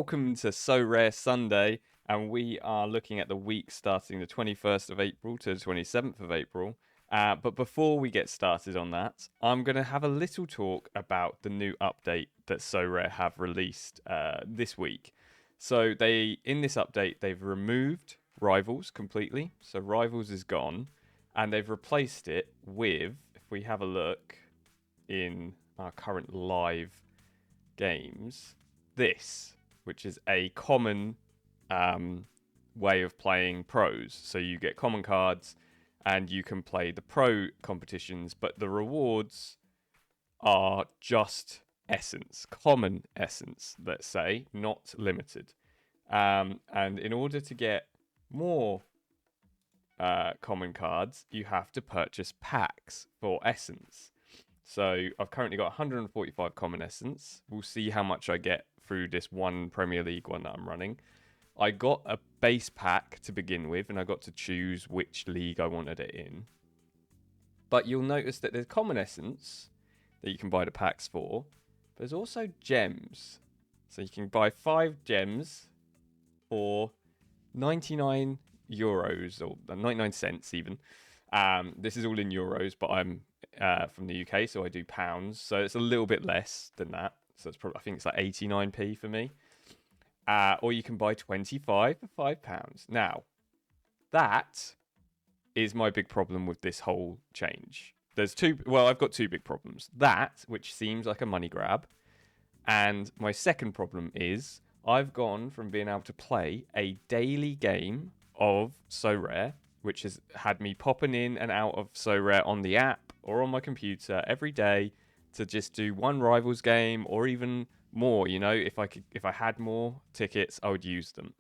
welcome to Sorare Sunday, and we are looking at the week starting the 21st of April to the 27th of April. But before we get started on that, I'm going to have a little talk about the new update that Sorare have released this week. So in this update, they've removed Rivals completely. So Rivals is gone, and they've replaced it with, if we have a look in our current live games, this, which is a common way of playing pros. So you get common cards and you can play the pro competitions, but the rewards are just essence, common essence, let's say, not limited. And in order to get more common cards, you have to purchase packs for essence. So I've currently got 145 common essence. We'll see how much I get through this one Premier League one that I'm running. I got a base pack to begin with, and I got to choose which league I wanted it in. But you'll notice that there's common essence that you can buy the packs for. But there's also gems. So you can buy 5 gems for 99 euros, or 99 cents even. This is all in euros, but I'm from the UK, so I do pounds. So it's a little bit less than that. So it's probably, I think it's like 89p for me. Or you can buy 25 for £5. Now, that is my big problem with this whole change. I've got two big problems. That, which seems like a money grab. And my second problem is I've gone from being able to play a daily game of Sorare, which has had me popping in and out of Sorare on the app or on my computer every day, to just do one Rivals game or even more. You know, if I had more tickets, I would use them.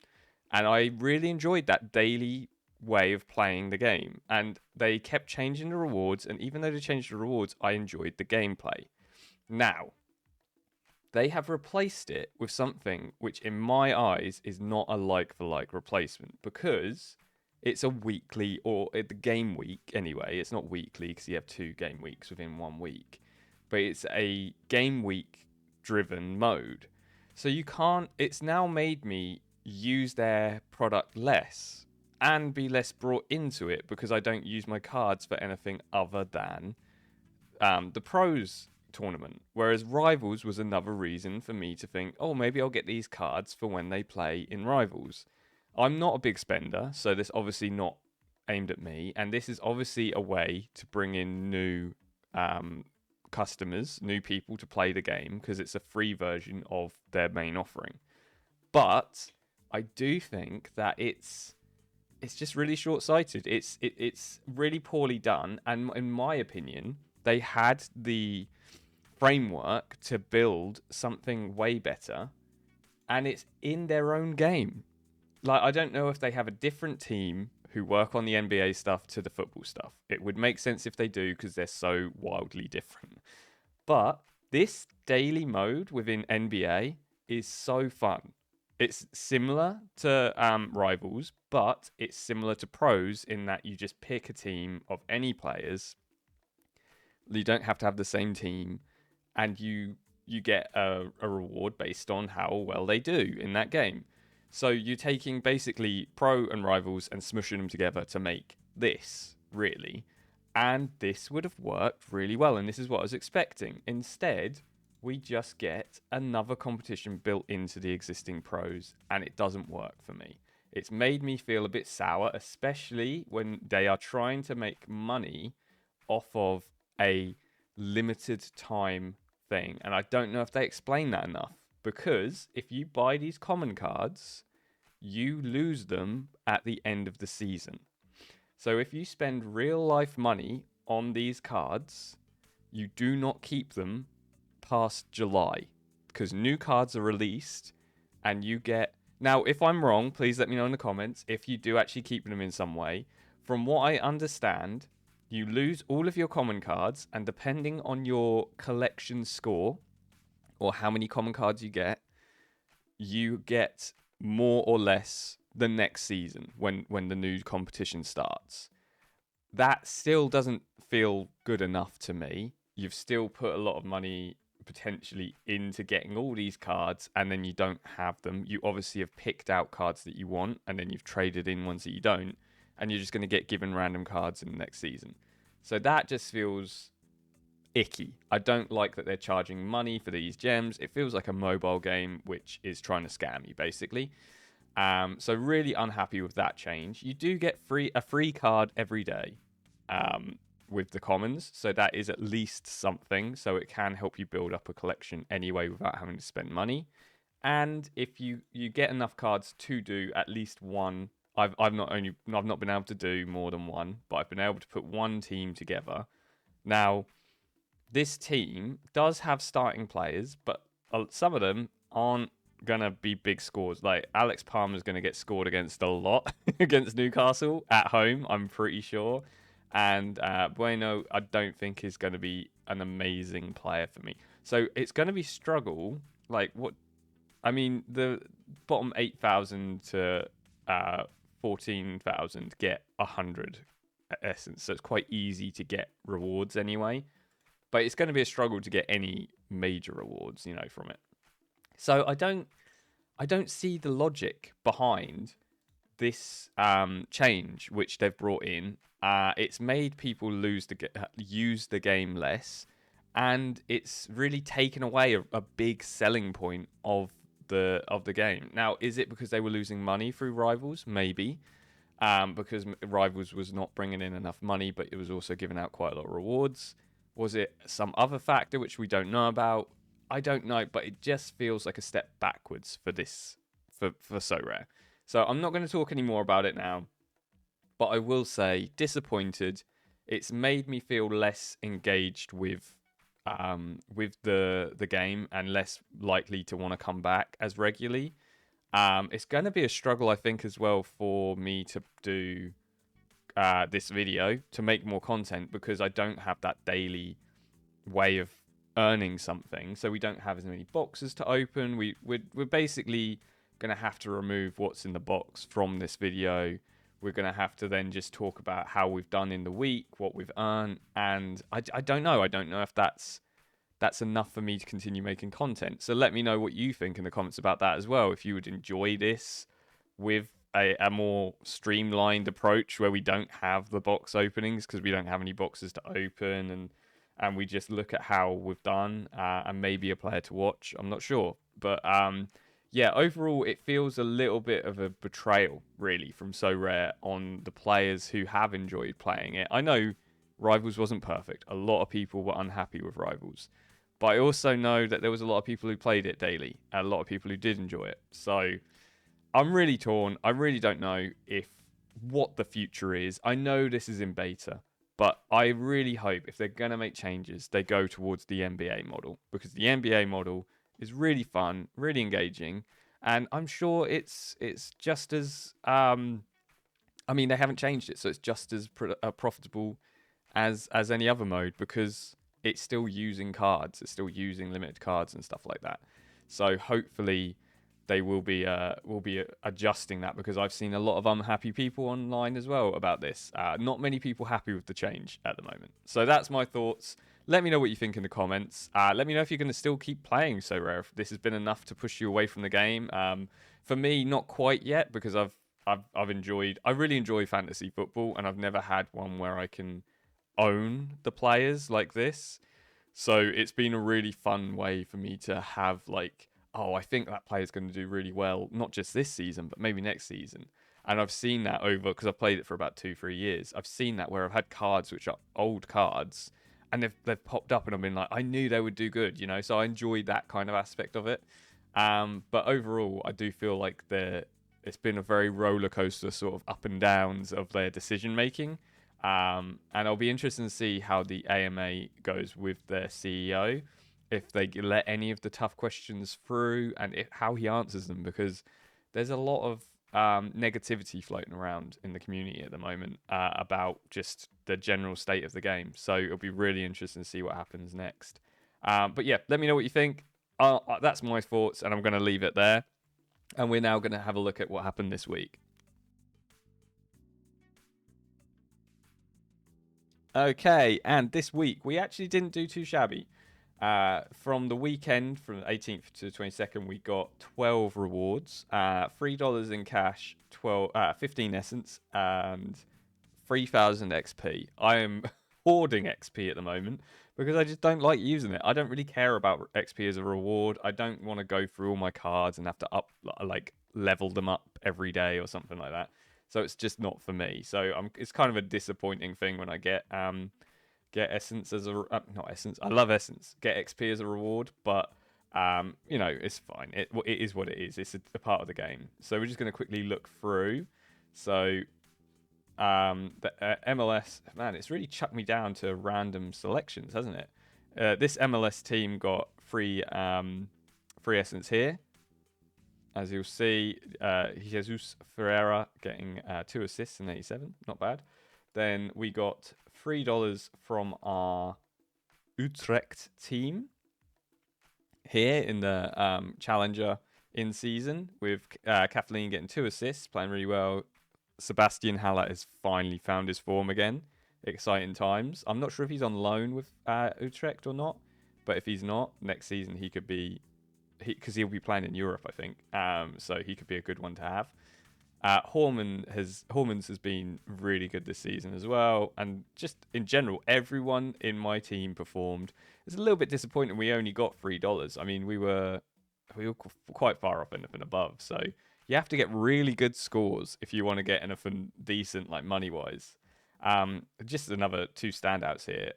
And I really enjoyed that daily way of playing the game. And they kept changing the rewards, and even though they changed the rewards, I enjoyed the gameplay. Now, they have replaced it with something which, in my eyes, is not a like-for-like replacement, because it's a weekly, or the game week anyway. It's not weekly because you have 2 game weeks within 1 week, but it's a game week driven mode. So it's now made me use their product less and be less brought into it, because I don't use my cards for anything other than the pros tournament. Whereas Rivals was another reason for me to think, oh, maybe I'll get these cards for when they play in Rivals. I'm not a big spender, so this obviously not aimed at me. And this is obviously a way to bring in new customers, new people to play the game, because it's a free version of their main offering. But I do think that it's just really short-sighted. It's really poorly done, and in my opinion, they had the framework to build something way better, and it's in their own game. Like, I don't know if they have a different team who work on the NBA stuff to the football stuff. It would make sense if they do, because they're so wildly different. But this daily mode within NBA is so fun. It's similar to Rivals, but it's similar to Pros in that you just pick a team of any players. You don't have to have the same team, and you get a reward based on how well they do in that game. So you're taking basically Pro and Rivals and smushing them together to make this, really. And this would have worked really well, and this is what I was expecting. Instead, we just get another competition built into the existing Pros, and it doesn't work for me. It's made me feel a bit sour, especially when they are trying to make money off of a limited time thing. And I don't know if they explain that enough, because if you buy these common cards, you lose them at the end of the season. So if you spend real life money on these cards, you do not keep them past July, because new cards are released and you get... Now, if I'm wrong, please let me know in the comments if you do actually keep them in some way. From what I understand, you lose all of your common cards, and depending on your collection score or how many common cards you get more or less the next season when the new competition starts. That still doesn't feel good enough to me. You've still put a lot of money potentially into getting all these cards and then you don't have them. You obviously have picked out cards that you want and then you've traded in ones that you don't, and you're just going to get given random cards in the next season. So that just feels icky. I don't like that they're charging money for these gems. It feels like a mobile game which is trying to scam you, basically. So really unhappy with that change. You do get a free card every day with the commons, so that is at least something. So it can help you build up a collection anyway without having to spend money. And if you get enough cards to do at least one, I've not been able to do more than one, but I've been able to put one team together. Now, this team does have starting players, but some of them aren't gonna be big scores. Like Alex Palmer's gonna get scored against a lot against Newcastle at home, I'm pretty sure. And Bueno, I don't think is going to be an amazing player for me. So it's going to be struggle. Like what? I mean, the bottom 8,000 to 14,000 get 100 essence, so it's quite easy to get rewards anyway. But it's going to be a struggle to get any major rewards, from it. So I don't see the logic behind this change which they've brought in. It's made people use the game less, and it's really taken away a big selling point of the game. Now, is it because they were losing money through Rivals? Maybe, because Rivals was not bringing in enough money, but it was also giving out quite a lot of rewards. Was it some other factor which we don't know about? I don't know, but it just feels like a step backwards for this for Sorare. So I'm not going to talk any more about it now, but I will say disappointed. It's made me feel less engaged with the game and less likely to want to come back as regularly. It's going to be a struggle, I think, as well for me to do this video to make more content because I don't have that daily way of earning something. So we don't have as many boxes to open. We're basically going to have to remove what's in the box from this video. We're going to have to then just talk about how we've done in the week, what we've earned, and I don't know. I don't know if that's enough for me to continue making content. So let me know what you think in the comments about that as well. If you would enjoy this with a more streamlined approach where we don't have the box openings because we don't have any boxes to open, and we just look at how we've done and maybe a player to watch. I'm not sure, but yeah, overall, it feels a little bit of a betrayal, really, from Sorare on the players who have enjoyed playing it. I know Rivals wasn't perfect. A lot of people were unhappy with Rivals. But I also know that there was a lot of people who played it daily, and a lot of people who did enjoy it. So I'm really torn. I really don't know what the future is. I know this is in beta, but I really hope if they're going to make changes, they go towards the NBA model, because the NBA model is really fun, really engaging, and I'm sure it's just as I mean, they haven't changed it, so it's just as profitable as any other mode because it's still using cards, it's still using limited cards and stuff like that. So hopefully they will be adjusting that, because I've seen a lot of unhappy people online as well about this. Not many people happy with the change at the moment. So that's my thoughts. Let me know what you think in the comments. Let me know if you're going to still keep playing Sorare, if this has been enough to push you away from the game. For me, not quite yet, because I really enjoy fantasy football, and I've never had one where I can own the players like this. So it's been a really fun way for me to have like, oh, I think that player's going to do really well, not just this season, but maybe next season. And I've seen that over, because I've played it for about 2-3 years. I've seen that where I've had cards which are old cards, and they've popped up, and I've been like, I knew they would do good, So I enjoyed that kind of aspect of it. But overall, I do feel like it's been a very roller coaster sort of up and downs of their decision making. And I'll be interested to see how the AMA goes with their CEO, if they let any of the tough questions through, and how he answers them, because there's a lot of negativity floating around in the community at the moment about just the general state of the game. So it'll be really interesting to see what happens next. But yeah, let me know what you think. That's my thoughts, and I'm going to leave it there. And we're now going to have a look at what happened this week. Okay, and this week we actually didn't do too shabby. From the weekend, from the 18th to the 22nd, we got 12 rewards, $3 in cash, 15 essence, and 3,000 XP. I am hoarding XP at the moment because I just don't like using it. I don't really care about XP as a reward. I don't want to go through all my cards and have to like level them up every day or something like that. So it's just not for me. So it's kind of a disappointing thing when I get essence as a not essence. I love essence. Get XP as a reward, but it's fine. It is what it is. It's a part of the game. So we're just going to quickly look through. So the MLS, man, it's really chucked me down to random selections, hasn't it? This MLS team got free essence here. As you'll see, Jesus Ferreira getting 2 assists in 87, not bad. Then we got $3 from our Utrecht team here in the Challenger in season, with Kathleen getting 2 assists, playing really well. Sebastian Haller has finally found his form again. Exciting times. I'm not sure if he's on loan with Utrecht or not, but if he's not, next season he could be, because he'll be playing in Europe, I think. So he could be a good one to have. Hormans has been really good this season as well, and just in general, everyone in my team performed. It's a little bit disappointing we only got $3. I mean, we were quite far up anything above, so you have to get really good scores if you want to get anything decent, like money wise. Just another two standouts here: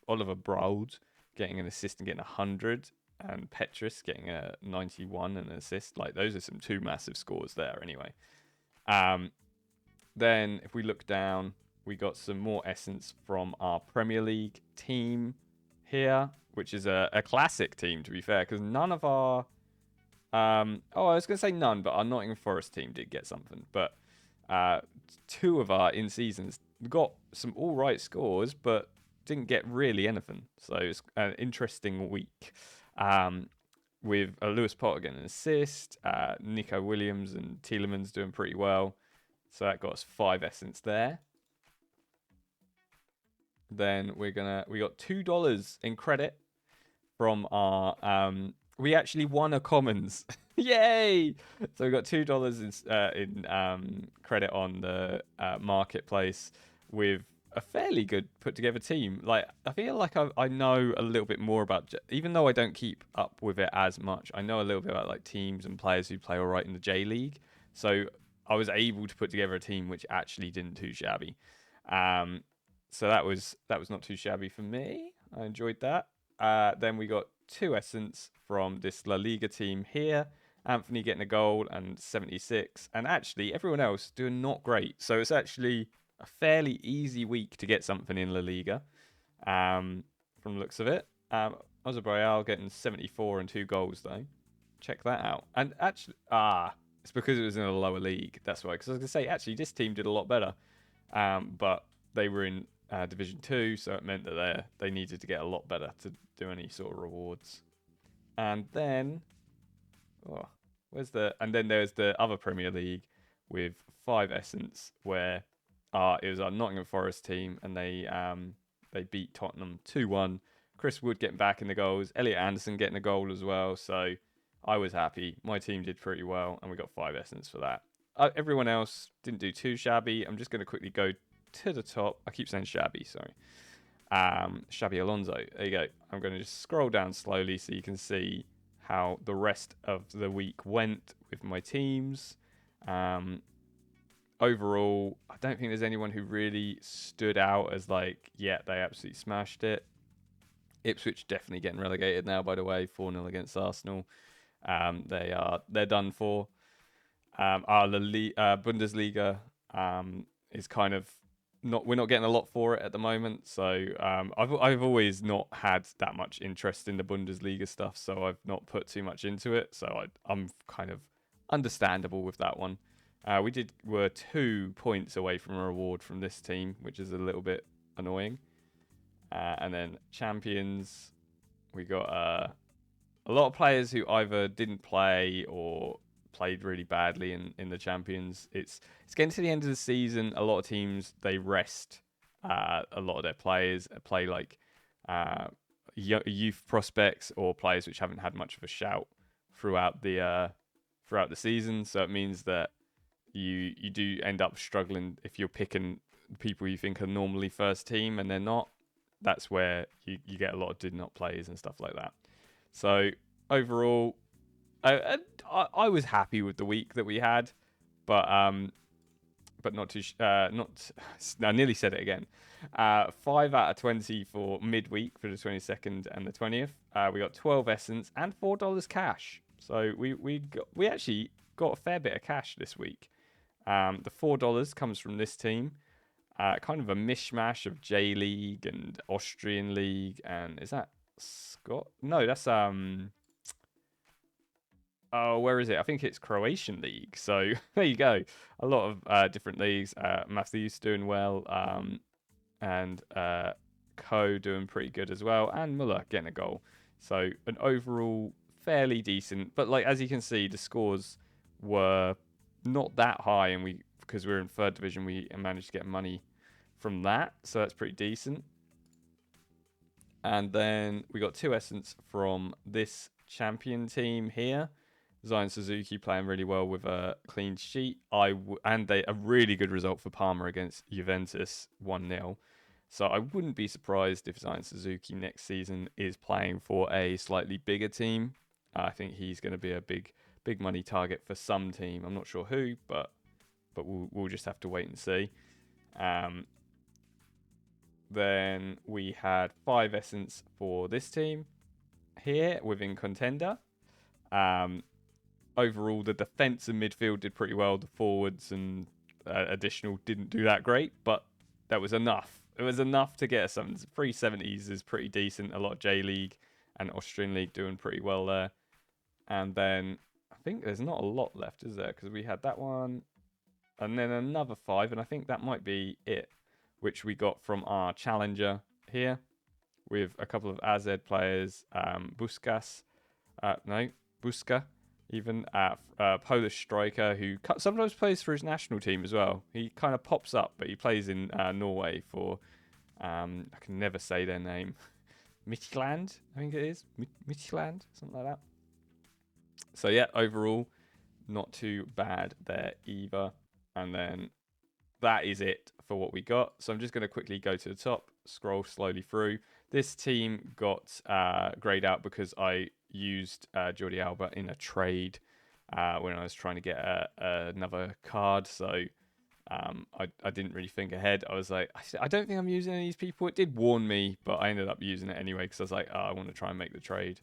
Oliver Braud getting an assist and getting 100, and Petrus getting a 91 and an assist. Like, those are some two massive scores there. Anyway. Then if we look down, we got some more essence from our Premier League team here, which is a classic team, to be fair, because none of our I was going to say none, but our Nottingham Forest team did get something. But two of our in seasons got some all right scores, but didn't get really anything. So it's an interesting week. With Lewis Potter getting an assist, Nico Williams and Tielemans doing pretty well. So that got us 5 essence there. Then we got $2 in credit from our we actually won a commons. Yay! So we got $2 in credit on the marketplace with a fairly good put together team. Like, I feel like I know a little bit more about, even though I don't keep up with it as much, I know a little bit about like teams and players who play all right in the J League. So I was able to put together a team which actually didn't too shabby. So that was not too shabby for me. I enjoyed that. Then we got 2 essence from this La Liga team here. Anthony getting a goal and 76, and actually everyone else doing not great. So it's actually a fairly easy week to get something in La Liga, from the looks of it. Ozabrial getting 74 and 2 goals though. Check that out. And actually, it's because it was in a lower league. That's why. Because I was gonna say, actually, this team did a lot better, but they were in Division 2, so it meant that they needed to get a lot better to do any sort of rewards. And then, and then there's the other Premier League with 5 essence, where it was our Nottingham Forest team, and they beat Tottenham 2-1. Chris Wood getting back in the goals, Elliot Anderson getting a goal as well. So I was happy. My team did pretty well, and we got 5 essence for that. Everyone else didn't do too shabby. I'm just going to quickly go to the top. I keep saying shabby, sorry. Shabby Alonso. There you go. I'm going to just scroll down slowly so you can see how the rest of the week went with my teams. Overall, I don't think there's anyone who really stood out as like, yeah, they absolutely smashed it. Ipswich definitely getting relegated now, by the way, 4-0 against Arsenal. They're done for. Our Bundesliga is kind of we're not getting a lot for it at the moment. So I've always not had that much interest in the Bundesliga stuff, so I've not put too much into it. So I'm kind of understandable with that one. Were 2 points away from a reward from this team, which is a little bit annoying. And then champions, we got a lot of players who either didn't play or played really badly in the champions. It's getting to the end of the season. A lot of teams, they rest a lot of their players, play like youth prospects or players which haven't had much of a shout throughout the season. So it means that you do end up struggling if you're picking people you think are normally first team and they're not. That's where you get a lot of did not plays and stuff like that. So overall, I was happy with the week that we had, but not too not. I nearly said it again. 5 out of 20 for midweek for the 22nd and the 20th. We got 12 essence and $4 cash. So we actually got a fair bit of cash this week. The $4 comes from this team. Kind of a mishmash of J League and Austrian League, and is that Scott? No, that's Oh, where is it? I think it's Croatian League. So there you go. A lot of different leagues. Matthews doing well, and Co doing pretty good as well, and Muller getting a goal. So an overall fairly decent, but like as you can see, the scores were not that high, and we because we're in third division, we managed to get money from that, so that's pretty decent. And then we got 2 essence from this champion team here. Zion Suzuki playing really well with a clean sheet. And a really good result for Parma against Juventus, 1-0. So I wouldn't be surprised if Zion Suzuki next season is playing for a slightly bigger team. I think he's going to be a big money target for some team. I'm not sure who, but we'll just have to wait and see. Then we had 5 essence for this team here within Contender. Overall, the defense and midfield did pretty well. The forwards and additional didn't do that great, but that was enough. It was enough to get us something. 370s is pretty decent. A lot of J League and Austrian League doing pretty well there. And then I think there's not a lot left, is there? Because we had that one and then another 5, and I think that might be it, which we got from our challenger here with a couple of AZ players, Buskas, Buska, even Polish striker who sometimes plays for his national team as well. He kind of pops up, but he plays in Norway for, I can never say their name, Midtjylland, I think it is, Midtjylland, something like that. So yeah, overall, not too bad there either. And then that is it for what we got. So I'm just going to quickly go to the top, scroll slowly through. This team got grayed out because I used Jordi Alba in a trade when I was trying to get another card. So I didn't really think ahead. I was like, I don't think I'm using any of these people. It did warn me, but I ended up using it anyway because I was like, I want to try and make the trade.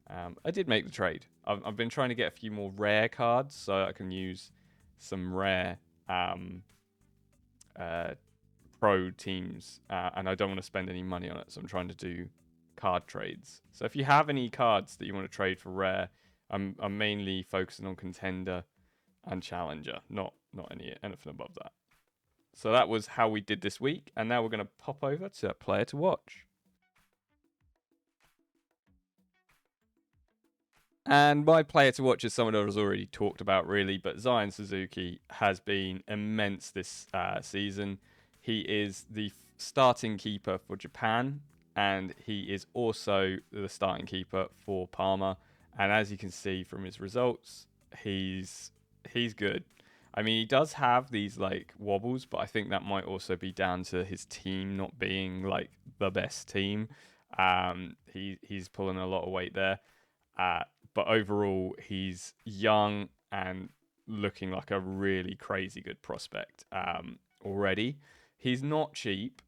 I did make the trade. I've been trying to get a few more rare cards so I can use some rare pro teams, and I don't want to spend any money on it, so I'm trying to do card trades. So if you have any cards that you want to trade for rare, I'm mainly focusing on contender and challenger, not anything above that. So that was how we did this week, and now we're going to pop over to player to watch. And my player to watch is someone I was already talked about, really, but Zion Suzuki has been immense this season. He is the starting keeper for Japan, and he is also the starting keeper for Parma. And as you can see from his results, he's good. I mean, he does have these like wobbles, but I think that might also be down to his team not being like the best team. He's pulling a lot of weight there. But overall, he's young and looking like a really crazy good prospect already. He's not cheap.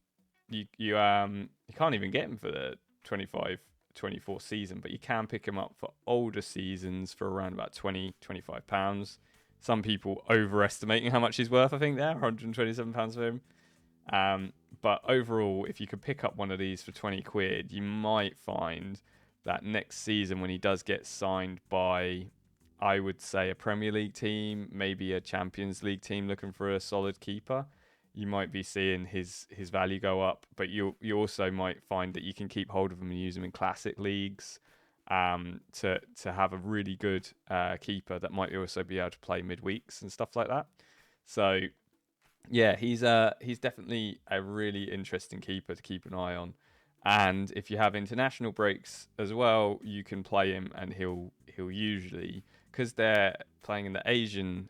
You can't even get him for the 25-24 season, but you can pick him up for older seasons for around about £20-25. Some people overestimating how much he's worth, I think there, £127 for him. But overall, if you could pick up one of these for 20 quid, you might find that next season when he does get signed by, I would say, a Premier League team, maybe a Champions League team looking for a solid keeper, you might be seeing his value go up. But you also might find that you can keep hold of him and use him in classic leagues to have a really good keeper that might also be able to play midweeks and stuff like that. So yeah, he's definitely a really interesting keeper to keep an eye on. And if you have international breaks as well, you can play him, and he'll usually, because they're playing in the Asian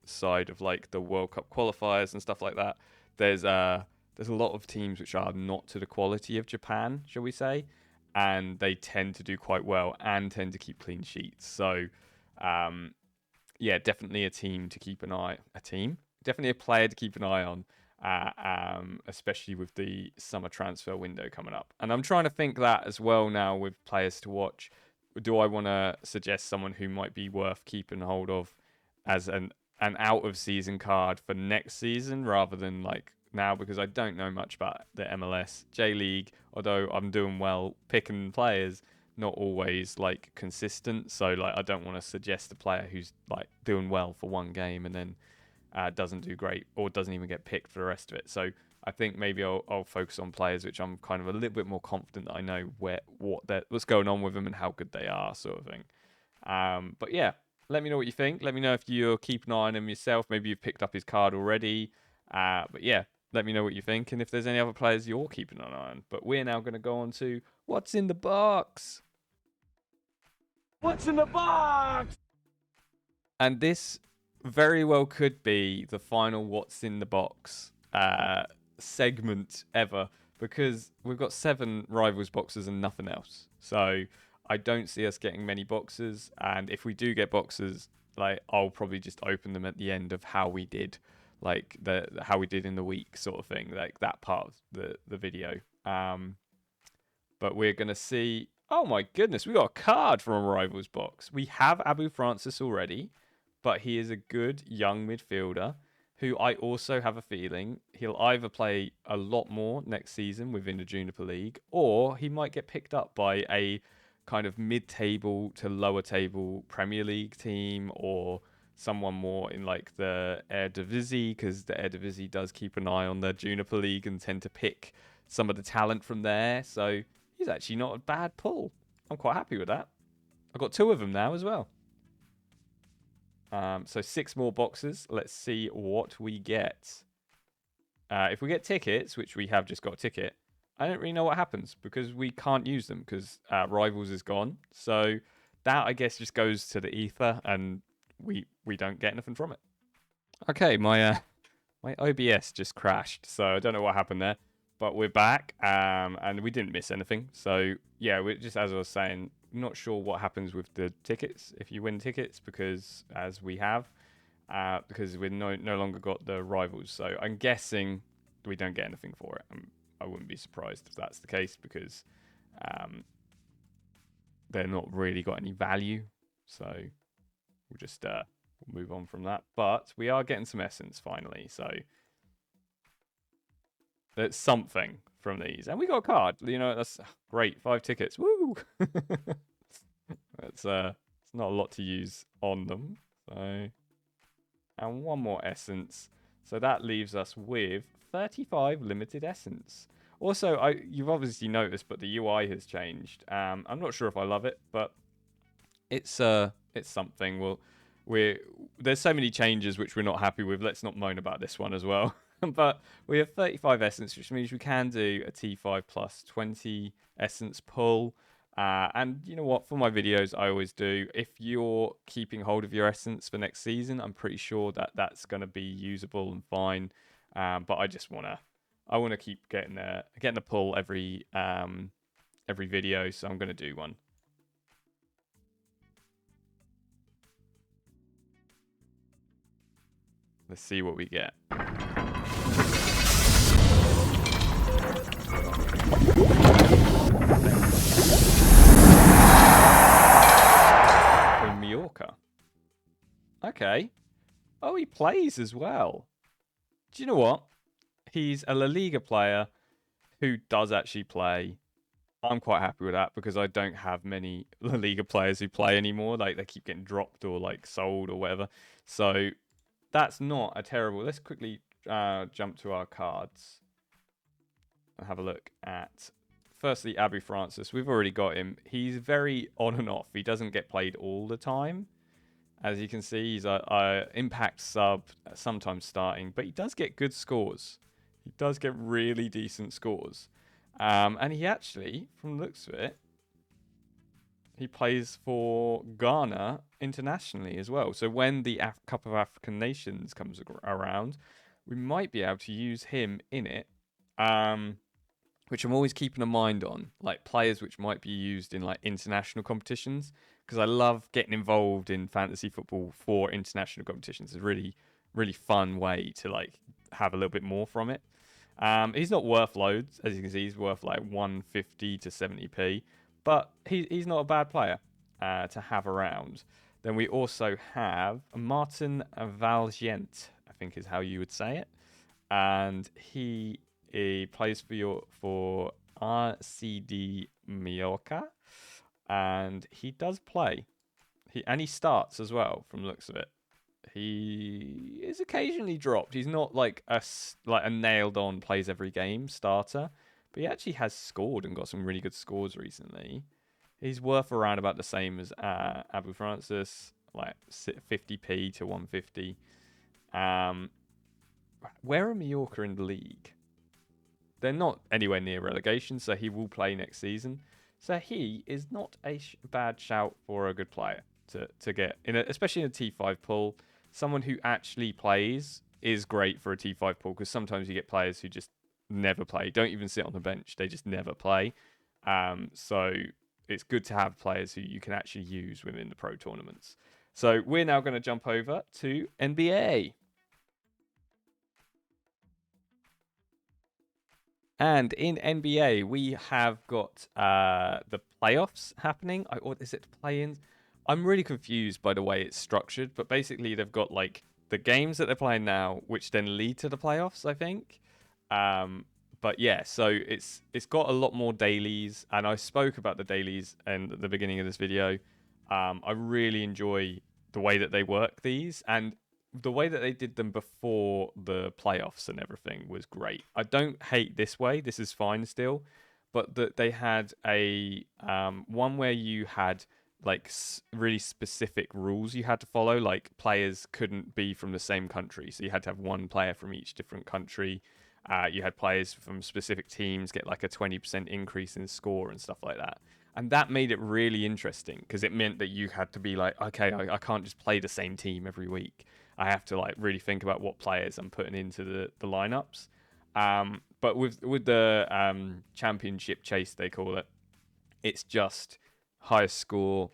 side of like the World Cup qualifiers and stuff like that. There's a lot of teams which are not to the quality of Japan, shall we say, and they tend to do quite well and tend to keep clean sheets. So, um, yeah, definitely a team to keep an eye. A team, definitely a player to keep an eye on, especially with the summer transfer window coming up. And I'm trying to think that as well now with players to watch. Do I want to suggest someone who might be worth keeping hold of as an out of season card for next season rather than like now, because I don't know much about the MLS J League. Although I'm doing well picking players, not always like consistent. So like I don't want to suggest a player who's like doing well for one game and then doesn't do great or doesn't even get picked for the rest of it. So I think maybe I'll focus on players which I'm kind of a little bit more confident that I know what's going on with them and how good they are, sort of thing. But yeah, let me know what you think. Let me know if you're keeping an eye on him yourself. Maybe you've picked up his card already. But yeah, let me know what you think and if there's any other players you're keeping an eye on. But we're now going to go on to what's in the box. What's in the box? And this very well could be the final what's in the box segment ever, because we've got 7 rivals boxes and nothing else. So I don't see us getting many boxes, and if we do get boxes, like I'll probably just open them at the end of how we did, like the how we did in the week sort of thing, like that part of the video. But we're going to see. Oh my goodness, we got a card from a Rivals box. We have Abu Francis already, but he is a good young midfielder who I also have a feeling he'll either play a lot more next season within the Juniper League, or he might get picked up by a kind of mid-table to lower table Premier League team, or someone more in like the Eredivisie, because the Eredivisie does keep an eye on the Juniper League and tend to pick some of the talent from there. So he's actually not a bad pull. I'm quite happy with that. I've got 2 of them now as well. So 6 more boxes. Let's see what we get. If we get tickets, which we have just got a ticket, I don't really know what happens because we can't use them because Rivals is gone. So that, I guess, just goes to the ether and we don't get anything from it. Okay, my OBS just crashed, so I don't know what happened there. But we're back, and we didn't miss anything. So yeah, we're just, as I was saying, not sure what happens with the tickets if you win tickets, because as we have, because we're no longer got the Rivals. So I'm guessing we don't get anything for it. I wouldn't be surprised if that's the case, because they're not really got any value. So we'll just move on from that. But we are getting some essence finally. So that's something from these. And we got a card. You know, that's great. 5 tickets. Woo! It's not a lot to use on them. So, and 1 more essence. So that leaves us with 35 limited essence. Also, you've obviously noticed, but the UI has changed. I'm not sure if I love it, but it's something. There's so many changes which we're not happy with. Let's not moan about this one as well. But we have 35 essence, which means we can do a T5 plus 20 essence pull. And you know what? For my videos, I always do. If you're keeping hold of your essence for next season, I'm pretty sure that that's going to be usable and fine. But I want to keep getting the pull every video, so I'm going to do one. Let's see what we get. From Mallorca. Okay. Oh, he plays as well. Do you know what? He's a La Liga player who does actually play. I'm quite happy with that because I don't have many La Liga players who play anymore. Like, they keep getting dropped or like sold or whatever. So that's not a terrible. Let's quickly jump to our cards and have a look at. Firstly, Abu Francis. We've already got him. He's very on and off. He doesn't get played all the time. As you can see, he's a impact sub, sometimes starting, but he does get good scores. He does get really decent scores. And he actually, from the looks of it, he plays for Ghana internationally as well. So when the Cup of African Nations comes around, we might be able to use him in it. Um, which I'm always keeping a mind on, like players which might be used in like international competitions, because I love getting involved in fantasy football for international competitions. It's a really, really fun way to like have a little bit more from it. He's not worth loads, as you can see. He's worth like 150 to 70p, but he's not a bad player to have around. Then we also have Martin Valgent, I think is how you would say it, and he plays for RCD Mallorca, and he does play. He starts as well, from the looks of it. He is occasionally dropped. He's not like a nailed on plays every game starter, but he actually has scored and got some really good scores recently. He's worth around about the same as Abu Francis, like 50p to 150. Um, where are Mallorca in the league? They're not anywhere near relegation, so he will play next season. So he is not a bad shout for a good player to get in, especially in a T5 pool. Someone who actually plays is great for a T5 pool, because sometimes you get players who just never play, don't even sit on the bench, they just never play. So it's good to have players who you can actually use within the pro tournaments. So we're now going to jump over to NBA. And in NBA, we have got the playoffs happening. Or is it play-ins? I'm really confused by the way it's structured, but basically they've got like the games that they're playing now, which then lead to the playoffs, I think. Um, but yeah, so it's got a lot more dailies, and I spoke about the dailies in the beginning of this video. I really enjoy the way that they work these, and the way that they did them before the playoffs and everything was great. I don't hate this way. This is fine still, but that they had a one where you had like really specific rules you had to follow. Like players couldn't be from the same country, so you had to have one player from each different country. You had players from specific teams get like a 20% increase in score and stuff like that. And that made it really interesting, because it meant that you had to be like, okay, I can't just play the same team every week. I have to like really think about what players I'm putting into the lineups. But with the championship chase, they call it, it's just highest score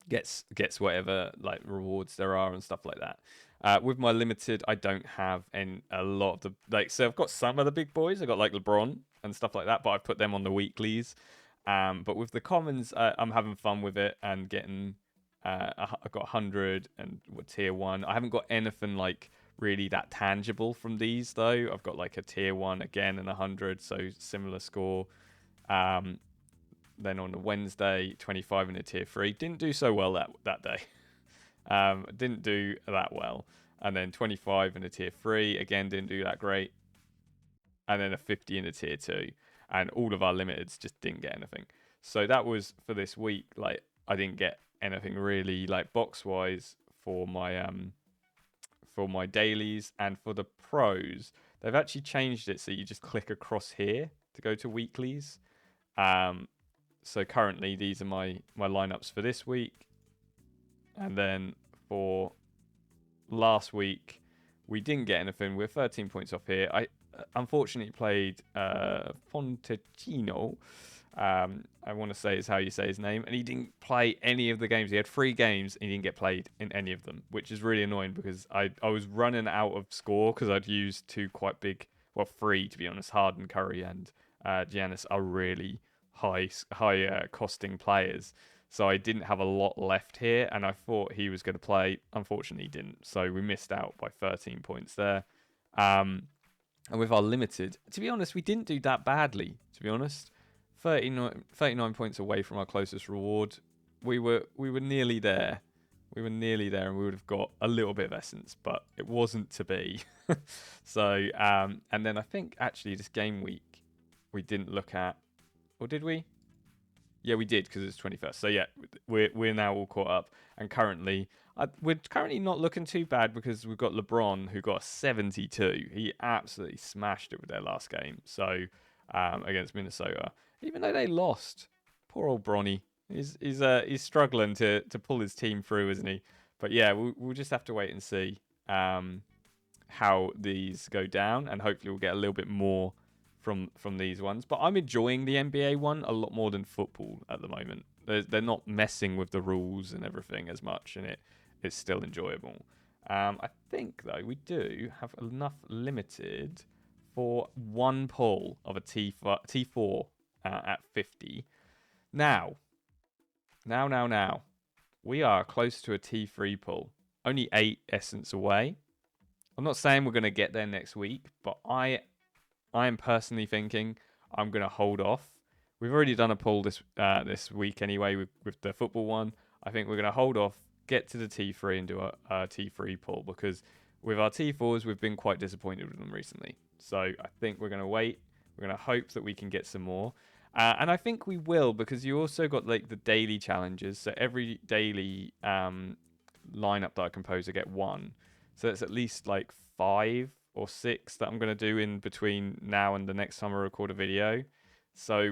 gets whatever like rewards there are and stuff like that. With my limited, I don't have a lot of the like. So I've got some of the big boys. I got like LeBron and stuff like that, but I've put them on the weeklies. But with the commons, I'm having fun with it and getting. I've got 100 and tier one. I haven't got anything like really that tangible from these though. I've got like a tier one again and 100, so similar score. Um, then on a Wednesday, 25 in a tier three. Didn't do so well that day. Didn't do that well. And then 25 in a tier three. Again, didn't do that great. And then a 50 in a tier two. And all of our limiteds just didn't get anything. So that was for this week. Like, I didn't get anything really like box wise for my dailies. And for the pros, they've actually changed it so you just click across here to go to weeklies. So currently these are my lineups for this week, and then for last week we didn't get anything. We're 13 points off here. I unfortunately played Fontecchino. I want to say is how you say his name, and he didn't play any of the games. He had 3 games and he didn't get played in any of them, which is really annoying, because I was running out of score because I'd used 2 quite big, well 3 to be honest. Harden, Curry, and Giannis are really high costing players. So I didn't have a lot left here, and I thought he was going to play. Unfortunately, he didn't. So we missed out by 13 points there. And with our limited, to be honest, we didn't do that badly, to be honest. 39 points away from our closest reward. We were nearly there. We were nearly there, and we would have got a little bit of essence, but it wasn't to be. So, and then I think actually this game week we didn't look at, or did we? Yeah, we did, because it's 21st. So yeah, we're now all caught up, and currently we're currently not looking too bad, because we've got LeBron who got a 72. He absolutely smashed it with their last game. So against Minnesota, even though they lost. Poor old Bronny. He's struggling to pull his team through, isn't he? But yeah, we'll just have to wait and see how these go down, and hopefully we'll get a little bit more from these ones. But I'm enjoying the NBA one a lot more than football at the moment. They're not messing with the rules and everything as much, and it's still enjoyable. I think though we do have enough limited for one pull of a T4 at 50. Now, now, we are close to a T3 pull. Only 8 essence away. I'm not saying we're going to get there next week, but I am personally thinking I'm going to hold off. We've already done a pull this week anyway with the football one. I think we're going to hold off, get to the T3 and do a T3 pull, because with our T4s, we've been quite disappointed with them recently. So I think we're going to wait. We're going to hope that we can get some more. And I think we will, because you also got like the daily challenges. So every daily lineup that I compose, I get one. So it's at least like 5 or 6 that I'm going to do in between now and the next time I record a video. So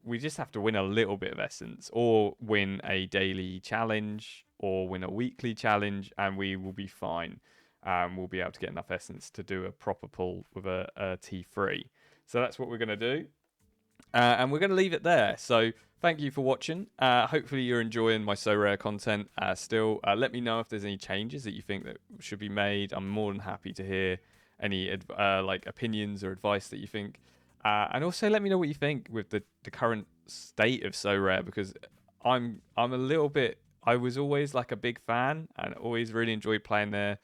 we just have to win a little bit of essence, or win a daily challenge, or win a weekly challenge, and we will be fine. We'll be able to get enough essence to do a proper pull with a T3. So that's what we're going to do. And we're going to leave it there. So thank you for watching. Hopefully you're enjoying my Sorare content still. Let me know if there's any changes that you think that should be made. I'm more than happy to hear any like opinions or advice that you think. And also let me know what you think with the current state of Sorare, because I'm a little bit. I was always like a big fan and always really enjoyed playing their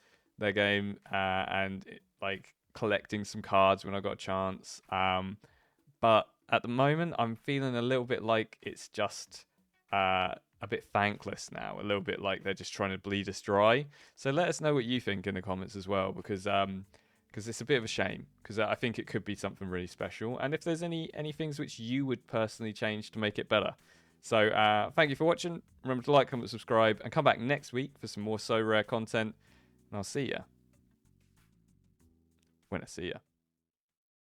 game and like collecting some cards when I got a chance. But at the moment, I'm feeling a little bit like it's just a bit thankless now. A little bit like they're just trying to bleed us dry. So let us know what you think in the comments as well, because it's a bit of a shame, because I think it could be something really special. And if there's any things which you would personally change to make it better. So thank you for watching. Remember to like, comment, subscribe, and come back next week for some more Sorare content. And I'll see ya when I see ya.